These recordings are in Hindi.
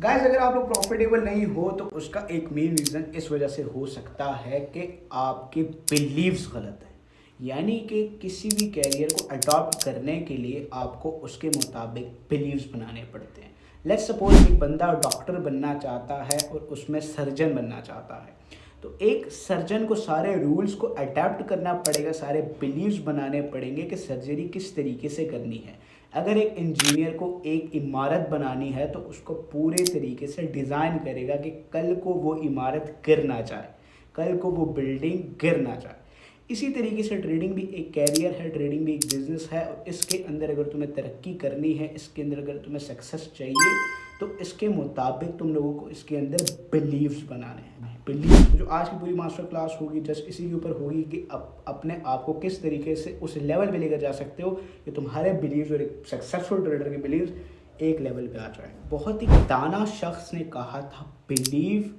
गाइस, अगर आप लोग प्रॉफिटेबल नहीं हो तो उसका एक मेन रीज़न इस वजह से हो सकता है कि आपके बिलीव्स गलत हैं। यानी कि किसी भी कैरियर को अडॉप्ट करने के लिए आपको उसके मुताबिक बिलीव्स बनाने पड़ते हैं। लेट्स सपोज एक बंदा डॉक्टर बनना चाहता है और उसमें सर्जन बनना चाहता है, तो एक सर्जन को सारे रूल्स को अडेप्ट करना पड़ेगा, सारे बिलीव्स बनाने पड़ेंगे कि सर्जरी किस तरीके से करनी है। अगर एक इंजीनियर को एक इमारत बनानी है तो उसको पूरे तरीके से डिज़ाइन करेगा कि कल को वो इमारत गिर ना जाए, कल को वो बिल्डिंग गिर ना जाए। इसी तरीके से ट्रेडिंग भी एक कैरियर है, ट्रेडिंग भी एक बिजनेस है, और इसके अंदर अगर तुम्हें तरक्की करनी है, इसके अंदर अगर तुम्हें सक्सेस चाहिए तो इसके मुताबिक तुम लोगों को इसके अंदर बिलीव्स बनाने हैं। बिलीव जो आज की पूरी मास्टर क्लास होगी जस्ट इसी के ऊपर होगी कि अपने आप को किस तरीके से उस लेवल पे लेकर जा सकते हो कि तुम्हारे बिलीव्स और एक सक्सेसफुल ट्रेडर के बिलीव्स एक लेवल पे आ जाए। बहुत ही दाना शख्स ने कहा था, believe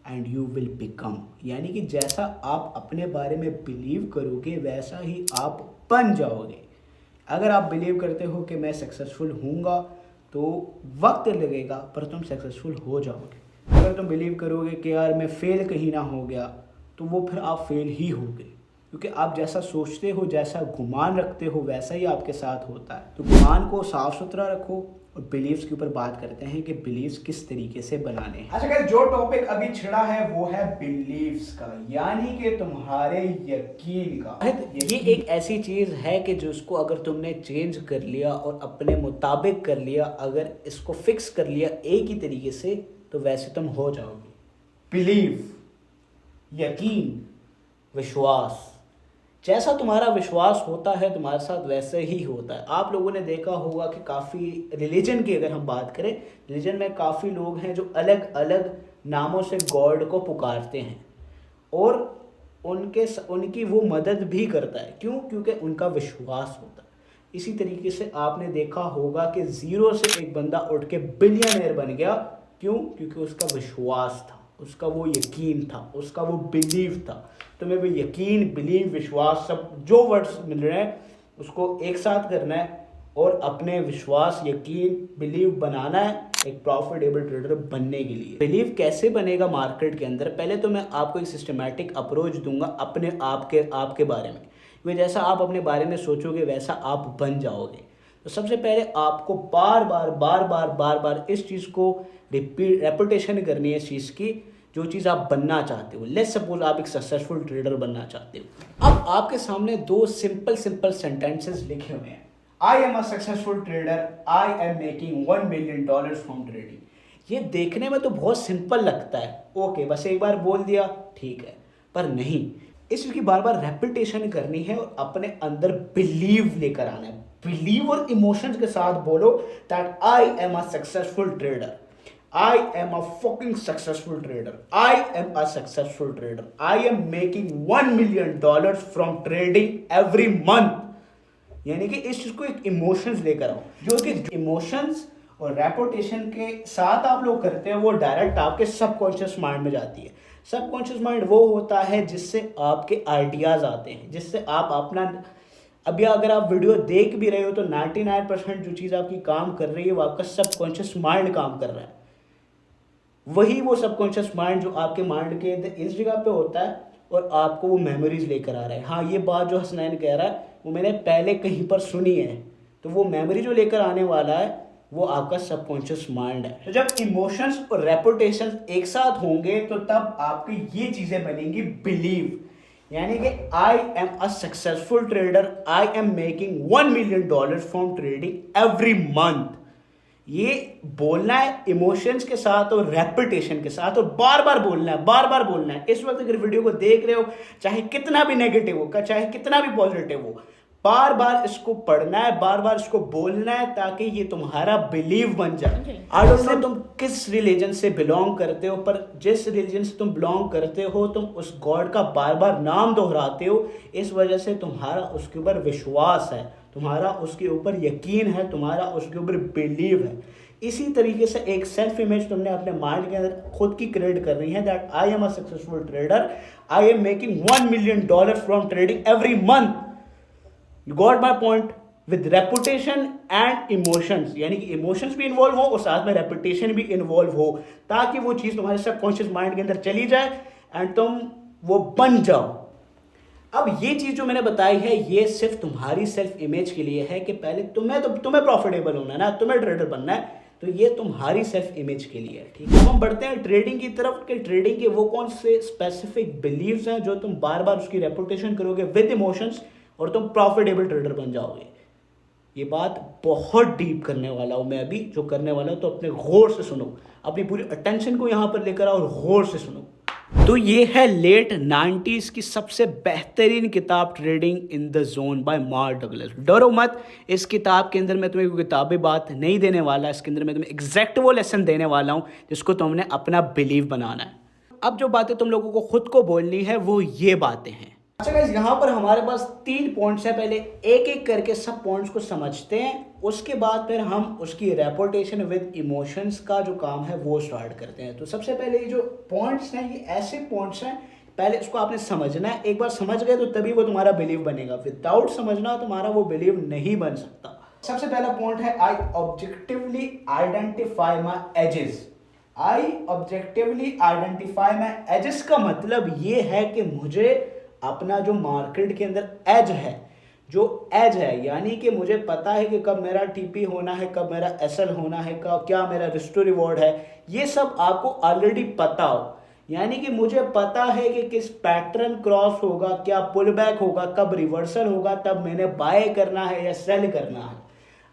and you will become. यानी कि जैसा आप अपने बारे में बिलीव करोगे वैसा ही आप बन जाओगे। अगर आप बिलीव करते हो कि मैं सक्सेसफुल हूँगा तो वक्त लगेगा पर तुम सक्सेसफुल हो जाओगे। अगर तुम बिलीव करोगे कि यार मैं फेल कहीं ना हो गया तो वो फिर आप फेल ही होगे, क्योंकि आप जैसा सोचते हो, जैसा गुमान रखते हो वैसा ही आपके साथ होता है। तो गुमान को साफ सुथरा रखो और बिलीव्स के ऊपर बात करते हैं कि बिलीव्स किस तरीके से बनाने हैं। अच्छा गाइस, जो टॉपिक अभी छिड़ा है वो है बिलीव्स का, यानी कि तुम्हारे यकीन का। ये एक ऐसी चीज है कि जिसको अगर तुमने चेंज कर लिया और अपने मुताबिक कर लिया, अगर इसको फिक्स कर लिया एक ही तरीके से, तो वैसे तुम हो जाओगे। बिलीव, यकीन, विश्वास। जैसा तुम्हारा विश्वास होता है तुम्हारे साथ वैसे ही होता है। आप लोगों ने देखा होगा कि काफ़ी रिलीजन की अगर हम बात करें, रिलीजन में काफ़ी लोग हैं जो अलग अलग नामों से गॉड को पुकारते हैं और उनकी वो मदद भी करता है। क्यों? क्योंकि उनका विश्वास होता है। इसी तरीके से आपने देखा होगा कि ज़ीरो से एक बंदा उठ के बिलियनर बन गया। क्यों? क्योंकि उसका विश्वास था, उसका वो यकीन था, उसका वो बिलीव था। तुम्हें भी यकीन, बिलीव, विश्वास, सब जो वर्ड्स मिल रहे हैं उसको एक साथ करना है और अपने विश्वास, यकीन, बिलीव बनाना है एक प्रॉफिटेबल ट्रेडर बनने के लिए। बिलीव कैसे बनेगा मार्केट के अंदर? पहले तो मैं आपको एक सिस्टमैटिक अप्रोच दूंगा अपने आपके बारे में। वे जैसा आप अपने बारे में सोचोगे वैसा आप बन जाओगे। तो सबसे पहले आपको बार बार इस चीज़ को रेपुटेशन करनी है, इस चीज़ की जो चीज़ आप बनना चाहते हो। लेट्स सपोज आप एक सक्सेसफुल ट्रेडर बनना चाहते हो। अब आपके सामने दो सिंपल सेंटेंसेस लिखे हुए हैं। I am a successful trader, I am making $1 million from trading. ये देखने में तो बहुत सिंपल लगता है, ओके बस एक बार बोल दिया ठीक है, पर नहीं, इसकी बार बार रेपिटेशन करनी है और अपने अंदर बिलीव लेकर आना है। बिलीव और इमोशंस के साथ बोलो that I am a successful trader, I am a fucking successful trader. I am a successful trader. I am making $1 million from trading every month. यानी कि इस चीज को एक इमोशंस लेकर आओ, जो कि इमोशंस और रेपुटेशन के साथ आप लोग करते हैं वो डायरेक्ट आपके सबकॉन्शियस माइंड में जाती है। सबकॉन्शियस माइंड वो होता है जिससे आपके आइडियाज आते हैं, जिससे आप अपना, अभी अगर आप वीडियो देख भी रहे हो तो 99% जो चीज़ आपकी काम कर रही है वो आपका सबकॉन्शियस माइंड काम कर रहा है। वही वो सबकॉन्शियस माइंड जो आपके माइंड के इस जगह पे होता है और आपको वो मेमोरीज लेकर आ रहा है। हाँ, ये बात जो हसनैन कह रहा है वो मैंने पहले कहीं पर सुनी है। तो वो मेमोरी जो लेकर आने वाला है वो आपका सबकॉन्शियस माइंड है। तो जब इमोशंस और रेपुटेशन एक साथ होंगे तो तब आपकी ये चीज़ें बनेंगी बिलीव। यानी कि I am a successful trader, I am making $1 million from trading every month. ये बोलना है इमोशंस के साथ और रेपिटेशन के साथ, और बार बार बोलना है। इस वक्त अगर वीडियो को देख रहे हो, चाहे कितना भी नेगेटिव हो, चाहे कितना भी पॉजिटिव हो, बार बार इसको पढ़ना है, बार बार इसको बोलना है ताकि ये तुम्हारा बिलीव बन जाए। आई डोंट नो तुम किस रिलीजन से बिलोंग करते हो, पर जिस रिलीजन से तुम बिलोंग करते हो तुम उस गॉड का बार बार नाम दोहराते हो, इस वजह से तुम्हारा उसके ऊपर विश्वास है, तुम्हारा उसके ऊपर यकीन है, तुम्हारा उसके ऊपर बिलीव है। इसी तरीके से एक सेल्फ इमेज तुमने अपने माइंड के अंदर खुद की क्रिएट करनी है that I am a successful trader, I am making $1 million from trading every month. You got my point? With reputation and emotions, यानी कि इमोशंस भी इन्वॉल्व हो और साथ में रेपुटेशन भी इन्वॉल्व हो, ताकि वो चीज़ तुम्हारे सबकॉन्शियस माइंड के अंदर चली जाए एंड तुम वो बन जाओ। अब ये चीज़ जो मैंने बताई है ये सिर्फ तुम्हारी सेल्फ इमेज के लिए है कि पहले तुम्हें प्रॉफिटेबल होना है ना, तुम्हें ट्रेडर बनना है, तो ये तुम्हारी सेल्फ इमेज के लिए है, ठीक है। हम बढ़ते हैं ट्रेडिंग की तरफ कि ट्रेडिंग के वो कौन से स्पेसिफिक बिलीव्स हैं जो तुम बार बार उसकी रेपुटेशन करोगे विद इमोशंस और तुम प्रॉफिटेबल ट्रेडर बन जाओगे। ये बात बहुत डीप करने वाला हूं मैं अभी जो करने वाला हूं, तो अपने गौर से सुनो, अपनी पूरी अटेंशन को यहां पर लेकर आओ और गौर से सुनो। तो ये है लेट 90s की सबसे बेहतरीन किताब trading in the zone bye mark Douglas. डरो मत, इस किताब के अंदर मैं तुम्हें कोई किताबी बात नहीं देने वाला, इसके अंदर मैं तुम्हें एग्जैक्ट वो लेसन देने वाला हूँ जिसको तुमने अपना बिलीव बनाना है। अब जो बातें तुम लोगों को खुद को बोलनी है वो ये बातें हैं। अच्छा गाइस, यहाँ पर हमारे पास 3 पॉइंट्स हैं, पहले एक एक करके सब पॉइंट्स को समझते हैं, उसके बाद फिर हम उसकी रेपुटेशन विद इमोशंस का जो काम है वो स्टार्ट करते हैं। तो सबसे पहले ये जो पॉइंट्स हैं ये ऐसे पॉइंट्स हैं, पहले इसको आपने समझना है। एक बार समझ गए तो तभी वो तुम्हारा बिलीव बनेगा, विदाउट समझना तुम्हारा वो बिलीव नहीं बन सकता। सबसे पहला पॉइंट है आई objectively identify my edges. I objectively identify my edges का मतलब ये है कि मुझे अपना जो मार्केट के अंदर एज है, जो एज है, यानी कि मुझे पता है कि कब मेरा टीपी होना है, कब मेरा एसएल होना है, कब क्या मेरा रिस्क टू रिवॉर्ड है, ये सब आपको ऑलरेडी पता हो। यानी कि मुझे पता है कि किस पैटर्न क्रॉस होगा, क्या पुल बैक होगा, कब रिवर्सल होगा, तब मैंने बाय करना है या सेल करना है।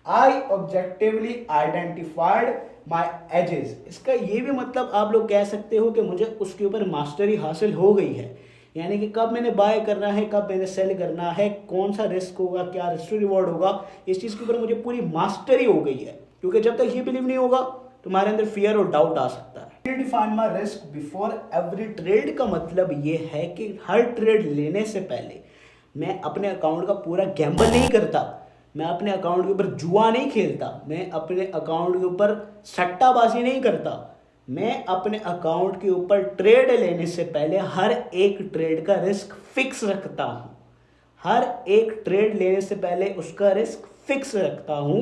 आई ऑब्जेक्टिवली आइडेंटिफाइड माई एजेस, इसका ये भी मतलब आप लोग कह सकते हो कि मुझे उसके ऊपर मास्टरी हासिल हो गई है, यानी कि कब मैंने बाय करना है, कब मैंने सेल करना है, कौन सा रिस्क होगा, क्या रिस्क रिवॉर्ड होगा, इस चीज़ के ऊपर मुझे पूरी मास्टरी हो गई है। क्योंकि जब तक ये बिलीव नहीं होगा तुम्हारे अंदर फियर और डाउट आ सकता है। Define my risk before every trade का मतलब ये है कि हर ट्रेड लेने से पहले मैं अपने अकाउंट का पूरा गैम्बल नहीं करता, मैं अपने अकाउंट के ऊपर जुआ नहीं खेलता, मैं अपने अकाउंट के ऊपर सट्टाबाजी नहीं करता, मैं अपने अकाउंट के ऊपर ट्रेड लेने से पहले हर एक ट्रेड का रिस्क फिक्स रखता हूं। हर एक ट्रेड लेने से पहले उसका रिस्क फिक्स रखता हूं।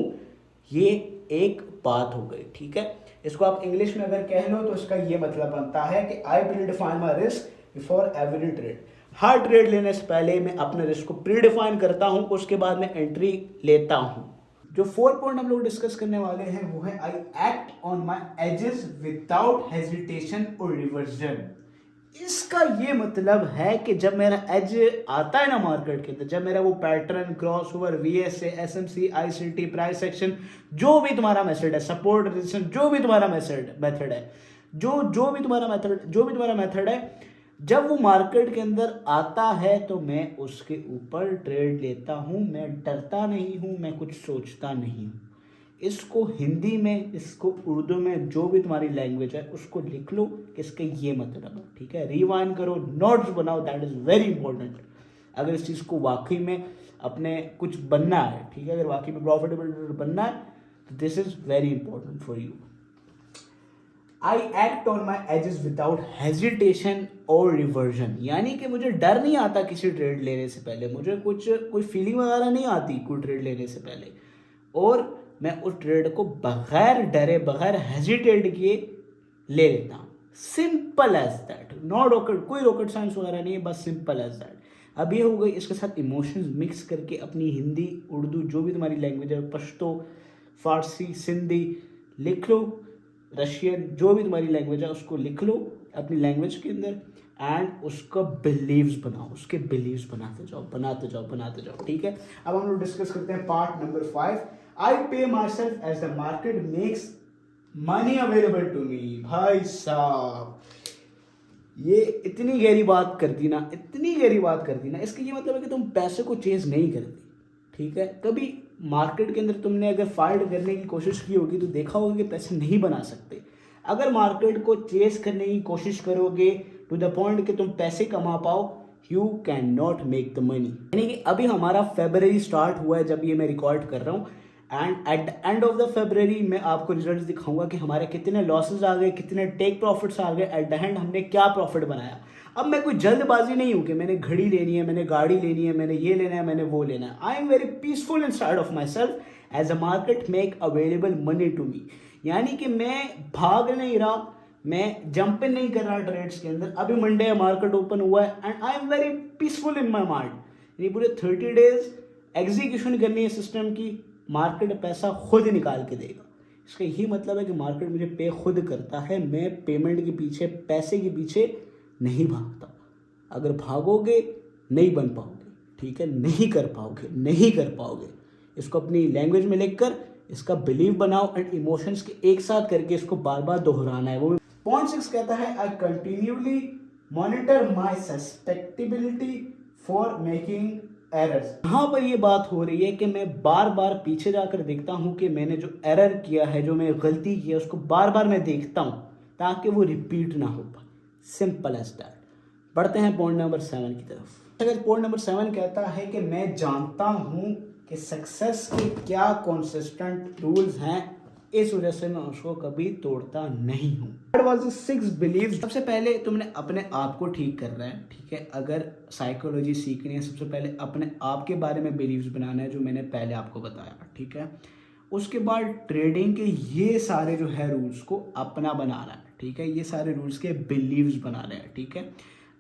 ये एक बात हो गई, ठीक है। इसको आप इंग्लिश में अगर कह लो तो इसका ये मतलब बनता है कि I will define my risk before every trade. Her trade लेने से पहले मैं अपने रिस्क को प्री डिफाइन करता हूं, उसके बाद मैं एंट्री लेता हूं। जो 4 पॉइंट हम लोग डिस्कस करने वाले हैं वो है I act on my edges without hesitation और रिवर्जन। इसका ये मतलब है कि जब मेरा एज आता है ना मार्केट के अंदर, जब मेरा वो pattern, cross over, VSA, SMC, ICT, price action, जो भी तुम्हारा मेथड है, सपोर्ट रेजिस्टेंस, जो भी तुम्हारा मेथड है, जो भी तुम्हारा मेथड है, जब वो मार्केट के अंदर आता है तो मैं उसके ऊपर ट्रेड लेता हूँ। मैं डरता नहीं हूँ, मैं कुछ सोचता नहीं हूँ। इसको हिंदी में, इसको उर्दू में, जो भी तुम्हारी लैंग्वेज है उसको लिख लो कि इसका ये मतलब है, ठीक है। रिवाइंड करो, नोट्स बनाओ, दैट इज़ वेरी इंपॉर्टेंट। अगर इस चीज़ को वाकई में अपने कुछ बनना है, ठीक है, अगर वाकई में प्रॉफिटेबल बनना है तो this is very important for you. I act on my edges without hesitation और रिवर्जन, यानी कि मुझे डर नहीं आता किसी ट्रेड लेने से पहले, मुझे कोई फीलिंग वगैरह नहीं आती कोई ट्रेड लेने से पहले, और मैं उस ट्रेड को बगैर डरे, बगैर हेजिटेट किए ले लेता हूँ। Simple as that, no rocket, कोई रॉकेट साइंस वगैरह नहीं है, बस सिंपल एज दैट। अब ये हो गई, इसके साथ इमोशंस मिक्स करके अपनी हिंदी, उर्दू, जो भी तुम्हारी लैंग्वेज है, पश्तो, फारसी, सिंधी लिख लो, रशियन, जो भी तुम्हारी लैंग्वेज है उसको लिख लो अपनी लैंग्वेज के अंदर एंड उसका बिलीव्स बनाओ, उसके बिलीव्स बनाते जाओ, ठीक है। अब हम लोग डिस्कस करते हैं part number 5। I pay myself as the market makes money available to me. भाई साहब, ये इतनी गहरी बात कर दी ना, इसका ये मतलब है कि तुम पैसे को चेंज नहीं करती, ठीक है। कभी मार्केट के अंदर तुमने अगर फाइट करने की कोशिश की होगी तो देखा होगा कि पैसे नहीं बना सकते। अगर मार्केट को चेस करने की कोशिश करोगे टू द पॉइंट कि तुम पैसे कमा पाओ, you can not make the money. यानी कि अभी हमारा फरवरी स्टार्ट हुआ है जब ये मैं रिकॉर्ड कर रहा हूँ, and at the end of the फरवरी मैं आपको रिजल्ट दिखाऊंगा कि हमारे कितने लॉसेस आ गए, कितने टेक प्रॉफिट्स आ गए, एट द एंड हमने क्या प्रॉफिट बनाया। अब मैं कोई जल्दबाजी नहीं हूँ कि मैंने घड़ी लेनी है, मैंने गाड़ी लेनी है, मैंने ये लेना है, मैंने वो लेना है। I am very peaceful inside of myself as a market make available money to me. यानी कि मैं भाग नहीं रहा, मैं जंप नहीं कर रहा ट्रेड्स के अंदर। अभी मंडे है, मार्केट ओपन हुआ है and I am very peaceful in my mind. ये पूरे 30 डेज एग्जीक्यूशन करनी है सिस्टम की, मार्केट पैसा खुद निकाल के देगा। इसका यही मतलब है कि मार्केट मुझे पे खुद करता है, मैं पेमेंट के पीछे, पैसे के पीछे नहीं भागता। अगर भागोगे नहीं बन पाओगे, ठीक है, नहीं कर पाओगे, नहीं कर पाओगे। इसको अपनी लैंग्वेज में लिखकर इसका बिलीव बनाओ एंड इमोशंस के एक साथ करके इसको बार बार दोहराना है। वो पॉइंट 6 कहता है I continuously monitor my susceptibility for making errors. यहाँ पर ये बात हो रही है कि मैं बार बार पीछे जाकर देखता हूँ कि मैंने जो एरर किया है, जो मैं गलती की है, उसको बार बार मैं देखता हूँ ताकि वो रिपीट ना हो पाए। Simple as that. बढ़ते हैं पॉइंट नंबर 7 की तरफ। अगर पॉइंट नंबर 7 कहता है कि मैं जानता हूँ कि सक्सेस के क्या कंसिस्टेंट रूल्स हैं, इस वजह से मैं उसको कभी तोड़ता नहीं हूँ। 6 बिलीव्स। सबसे पहले तुमने अपने आप को ठीक करना है, ठीक है। अगर साइकोलॉजी सीखनी है, सबसे पहले अपने आप के बारे में बिलीव्स बनाना है, जो मैंने पहले आपको बताया, ठीक है। उसके बाद ट्रेडिंग के ये सारे जो है रूल्स को अपना बनाना है, ठीक है। ये सारे रूल्स के बिलीव्स बनाने हैं, ठीक है।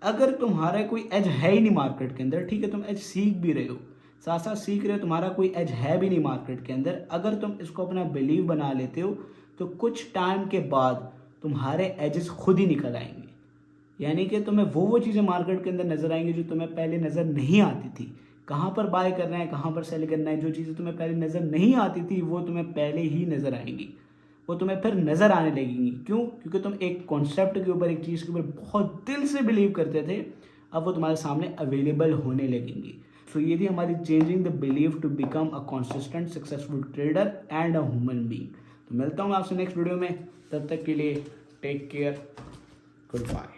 अगर तुम्हारा कोई एज है ही नहीं मार्केट के अंदर, ठीक है, तुम एज सीख भी रहे हो, साथ साथ सीख रहे हो, तुम्हारा कोई एज है भी नहीं मार्केट के अंदर, अगर तुम इसको अपना बिलीव बना लेते हो तो कुछ टाइम के बाद तुम्हारे एजेस खुद ही निकल आएंगे। यानी कि तुम्हें वो चीज़ें मार्केट के अंदर नजर आएंगी जो तुम्हें पहले नज़र नहीं आती थी। कहाँ पर बाय करना है, कहाँ पर सेल करना है, जो चीज़ें तुम्हें पहले नज़र नहीं आती थी वो तुम्हें पहले ही नज़र आएंगी, वो तुम्हें फिर नज़र आने लगेंगी। क्यों? क्योंकि तुम एक कॉन्सेप्ट के ऊपर, एक चीज़ के ऊपर बहुत दिल से बिलीव करते थे, अब वो तुम्हारे सामने अवेलेबल होने लगेंगी। सो ये थी हमारी changing the believe to become a consistent successful trader and a human being. तो मिलता हूँ आपसे नेक्स्ट वीडियो में, तब तक के लिए take care, good bye.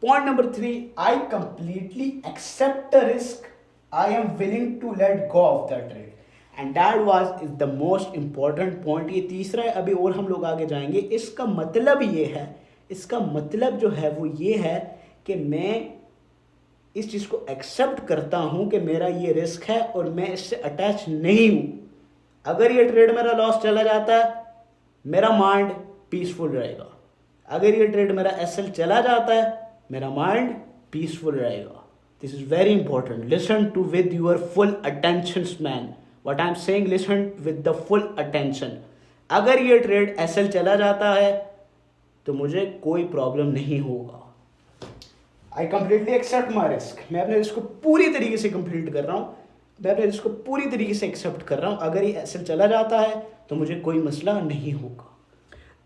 Point number 3, I completely accept the risk. I am willing to let go of the trade. And that is the most important point. ये तीसरा है, अभी और हम लोग आगे जाएंगे। इसका मतलब ये है, इसका मतलब जो है वो ये है कि मैं इस चीज़ को एक्सेप्ट करता हूँ कि मेरा ये रिस्क है और मैं इससे अटैच नहीं हूँ। अगर ये ट्रेड मेरा लॉस चला जाता है, मेरा माइंड पीसफुल रहेगा। अगर ये ट्रेड मेरा एसएल चला जाता है, मेरा माइंड पीसफुल रहेगा। This is very important. Listen to with your full attention man. What I am saying, listen with the full attention. अगर ये ट्रेड एसएल चला जाता है तो मुझे कोई प्रॉब्लम नहीं होगा। I completely accept my risk. मैं अपने रिस्क को पूरी तरीके से कंप्लीट कर रहा हूँ, मैं अपने रिस्क को पूरी तरीके से एक्सेप्ट कर रहा हूँ। अगर ये एसएल चला जाता है तो मुझे कोई मसला नहीं होगा।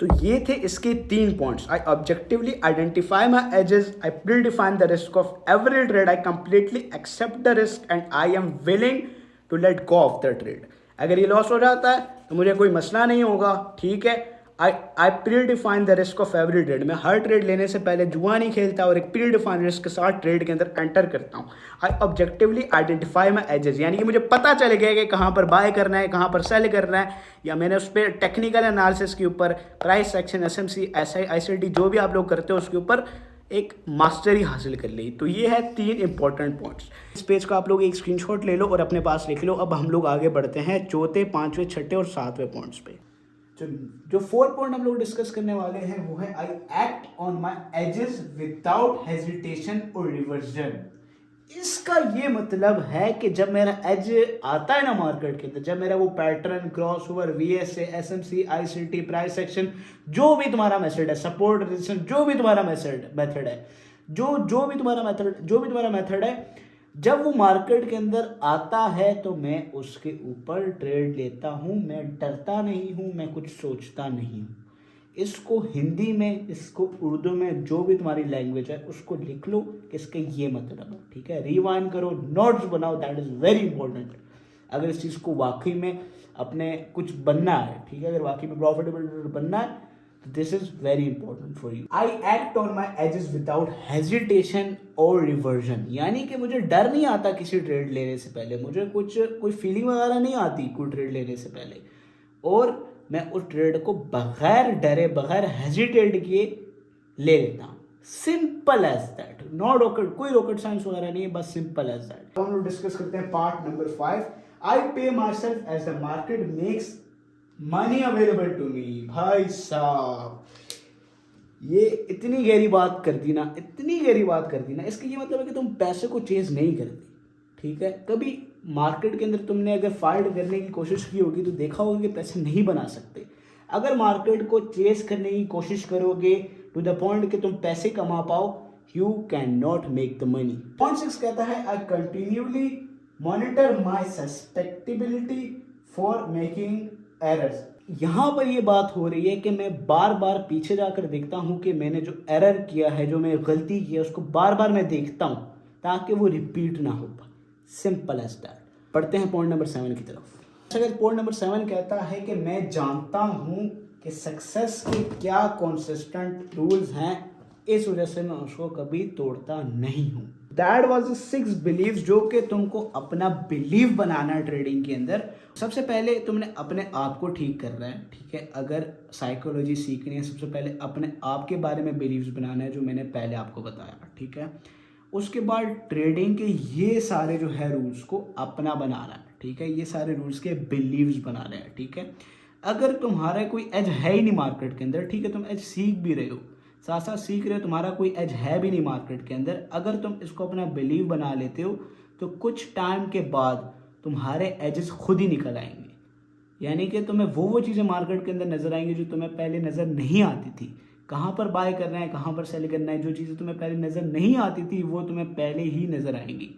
तो ये थे इसके 3 points. I objectively identify my edges, I predefine the risk of every trade, I completely accept the risk and I am willing to let go of the trade. अगर ये लॉस हो जाता है तो मुझे कोई मसला नहीं होगा, ठीक है। आई predefine the risk of every trade. मैं हर ट्रेड लेने से पहले जुआ नहीं खेलता और एक प्री डिफाइन रिस्क के साथ ट्रेड के अंदर एंटर करता हूँ। आई ऑब्जेक्टिवली आइडेंटिफाई माई एजेस, यानी कि मुझे पता चल गया कि कहाँ पर बाय करना है, कहाँ पर सेल करना है, या मैंने उस पर टेक्निकल एनालिसिस के ऊपर, प्राइस एक्शन, एसएमसी, आईसीटी, जो भी आप लोग करते हो उसके ऊपर एक मास्टरी हासिल कर ली। तो ये है 3 इंपॉर्टेंट पॉइंट्स। इस पेज का आप लोग एक स्क्रीनशॉट ले लो और अपने पास लिख लो। अब हम लोग आगे बढ़ते हैं चौथे, 5वें, 6ठे और 7वें पॉइंट्स पे। जो 4 पॉइंट हम लोग डिस्कस करने वाले हैं वो है I act on my edges without hesitation और रिवर्जन। इसका ये मतलब है कि जब मेरा एज आता है ना मार्केट के अंदर, जब मेरा वो pattern, cross over, VSA, SMC, ICT, price action, जो भी तुम्हारा मेथड है, सपोर्ट, रेजिस्टेंस, जो भी तुम्हारा मेथड है, जो भी तुम्हारा मेथड है, जब वो मार्केट के अंदर आता है तो मैं उसके ऊपर ट्रेड लेता हूँ। मैं डरता नहीं हूँ, मैं कुछ सोचता नहीं हूँ। इसको हिंदी में, इसको उर्दू में, जो भी तुम्हारी लैंग्वेज है उसको लिख लो कि इसके ये मतलब है, ठीक है। रिवाइंड करो, नोट्स बनाओ, दैट इज़ वेरी इंपॉर्टेंट। अगर इस चीज़ को वाकई में अपने कुछ बनना है, ठीक है, अगर वाकई में प्रॉफिटेबल बनना है This is very important for you. I act on my edges without hesitation or reversion. यानी कि मुझे डर नहीं आता किसी ट्रेड लेने से पहले, मुझे कोई फीलिंग वगैरह नहीं आती कोई ट्रेड लेने से पहले, और मैं उस ट्रेड को बगैर डरे बगैर हेजिटेट किए ले लेता हूँ. Simple as that. No rocket, कोई रॉकेट साइंस वगैरह नहीं है, बस सिंपल एज दैट. हम लोग डिस्कस करते हैं part number 5. I pay myself as the market makes money available to me. भाई साहब, ये इतनी गहरी बात कर दी ना, इतनी गहरी बात कर दी ना. इसका ये मतलब है कि तुम पैसे को चेज नहीं करते. ठीक है, कभी मार्केट के अंदर तुमने अगर फाइट करने की कोशिश की होगी तो देखा होगा कि पैसे नहीं बना सकते. अगर मार्केट को चेज करने की कोशिश करोगे टू द पॉइंट कि तुम पैसे कमा पाओ, you can not make the money. Point 6 कहता है I continuously monitor my susceptibility for making errors. यहाँ पर ये बात हो रही है कि मैं बार बार पीछे जाकर देखता हूँ कि मैंने जो एरर किया है, जो मैंने गलती की है, उसको बार बार मैं देखता हूँ ताकि वो रिपीट ना हो पाए. Simple as that. पढ़ते हैं पॉइंट नंबर 7 की तरफ. अगर पॉइंट नंबर 7 कहता है कि मैं जानता हूँ कि सक्सेस के क्या कंसिस्टेंट रूल्स हैं, इस वजह से मैं उसको कभी तोड़ता नहीं हूँ. दैट वॉज 6 बिलीव्स जो कि तुमको अपना बिलीव बनाना है ट्रेडिंग के अंदर. सबसे पहले तुमने अपने आप को ठीक करना है. ठीक है, अगर साइकोलॉजी सीखनी है, सबसे पहले अपने आप के बारे में बिलीव्स बनाना है, जो मैंने पहले आपको बताया. ठीक है, उसके बाद ट्रेडिंग के ये सारे जो है रूल्स को अपना बनाना है. ठीक है, ये सारे रूल्स के बिलीव्स बनाने हैं. ठीक है, अगर तुम्हारा कोई एज है ही नहीं मार्केट के अंदर, ठीक है, तुम एज सीख भी रहे हो, साथ साथ सीख रहे हो, तुम्हारा कोई एज है भी नहीं मार्केट के अंदर, अगर तुम इसको अपना बिलीव बना लेते हो तो कुछ टाइम के बाद तुम्हारे एजेस खुद ही निकल आएंगे. यानी कि तुम्हें वो चीज़ें मार्केट के अंदर नज़र आएंगी जो तुम्हें पहले नज़र नहीं आती थी. कहाँ पर बाय करना है, कहाँ पर सेल करना है, जो चीज़ें तुम्हें पहले नज़र नहीं आती थी वो तुम्हें पहले ही नज़र आएंगी,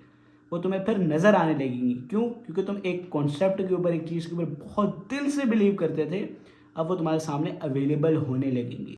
वो तुम्हें फिर नज़र आने लगेंगी. क्यों? क्योंकि तुम एक कॉन्सेप्ट के ऊपर, एक चीज़ के ऊपर बहुत दिल से बिलीव करते थे, अब वो तुम्हारे सामने अवेलेबल होने लगेंगी.